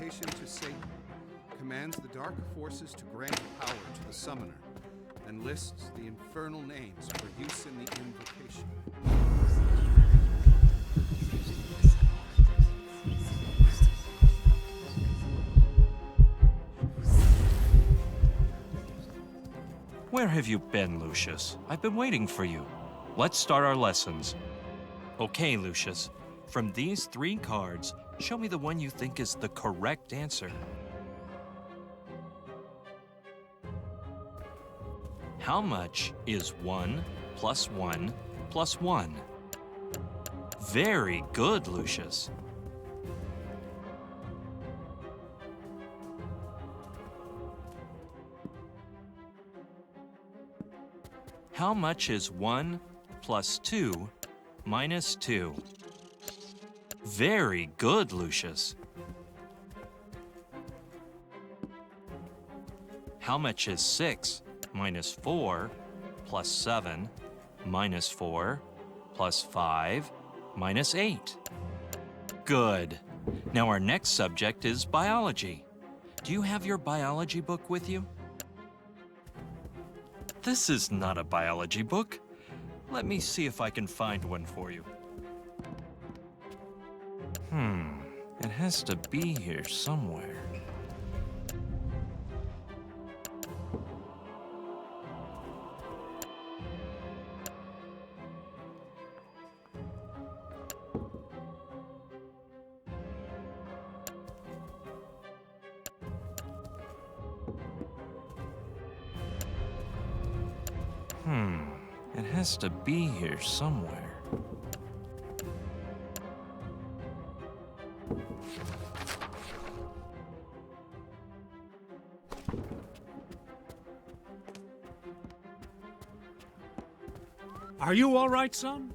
invocation to Satan, commands the dark forces to grant power to the summoner, and lists the infernal names for use in the invocation. Where have you been, Lucius? I've been waiting for you. Let's start our lessons. Okay, Lucius. From these 3 cards, show me the one you think is the correct answer. How much is 1 plus 1 plus 1? Very good, Lucius. How much is 1 plus 2 minus 2? Very good, Lucius. How much is 6 minus 4 plus 7 minus 4 plus 5 minus 8? Good. Now our next subject is biology. Do you have your biology book with you? This is not a biology book. Let me see if I can find one for you. It has to be here somewhere. It has to be here somewhere. Are you all right, son?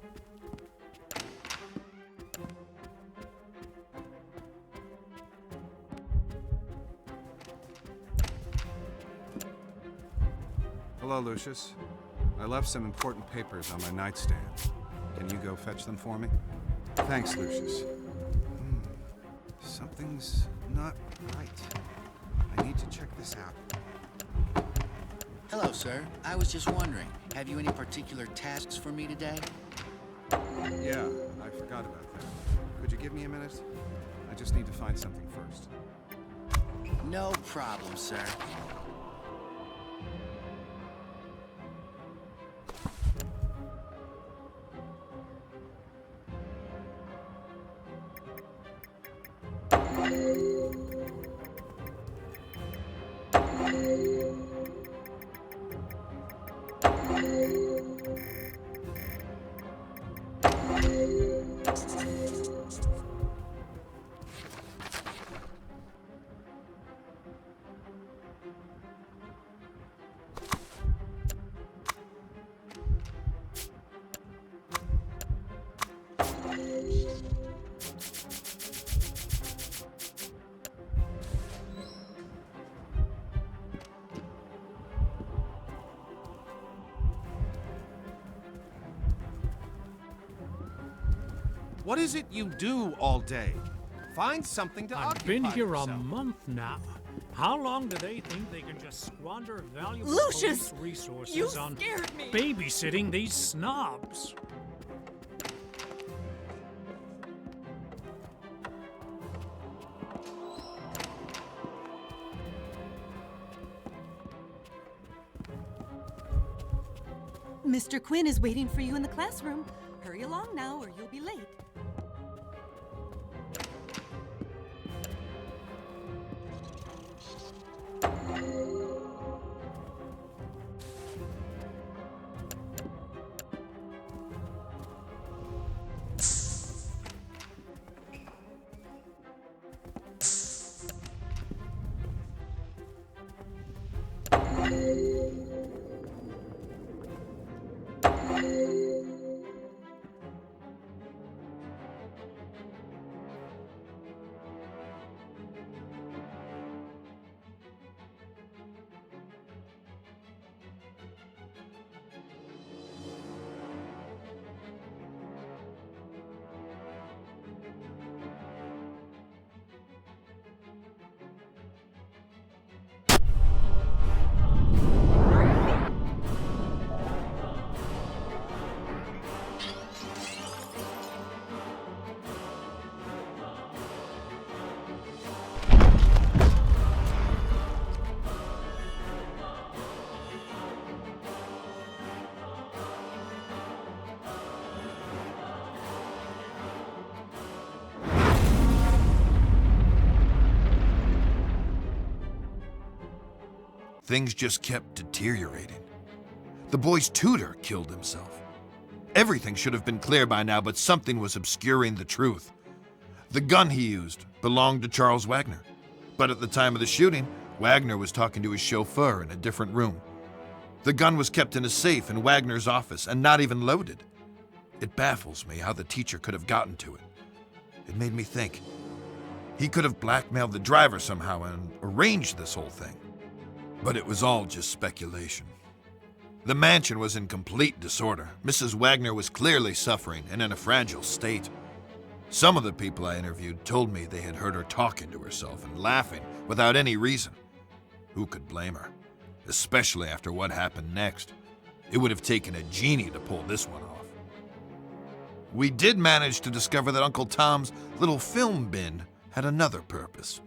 Hello, Lucius. I left some important papers on my nightstand. Can you go fetch them for me? Thanks, Lucius. Something's not right. I need to check this out. Hello, sir. I was just wondering, have you any particular tasks for me today? Yeah, I forgot about that. Could you give me a minute? I just need to find something first. No problem, sir. What is it you do all day? Find something to occupy I've been here yourself. a month now. How long do they think they can just squander valuable Lucius, police resources you on scared me. babysitting these snobs? Mr. Quinn is waiting for you in the classroom. Hurry along now or you'll be late. things just kept deteriorating. The boy's tutor killed himself. Everything should have been clear by now, but something was obscuring the truth. The gun he used belonged to Charles Wagner, but at the time of the shooting, Wagner was talking to his chauffeur in a different room. The gun was kept in a safe in Wagner's office and not even loaded. It baffles me how the teacher could have gotten to it. It made me think. He could have blackmailed the driver somehow and arranged this whole thing. But it was all just speculation. The mansion was in complete disorder. Mrs. Wagner was clearly suffering and in a fragile state. Some of the people I interviewed told me they had heard her talking to herself and laughing without any reason. Who could blame her? Especially after what happened next. It would have taken a genie to pull this one off. We did manage to discover that Uncle Tom's little film bin had another purpose.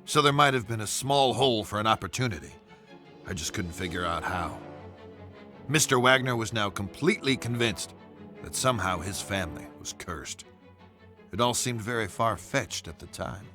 So there might have been a small hole for an opportunity. I just couldn't figure out how. Mr. Wagner was now completely convinced that somehow his family was cursed. It all seemed very far-fetched at the time.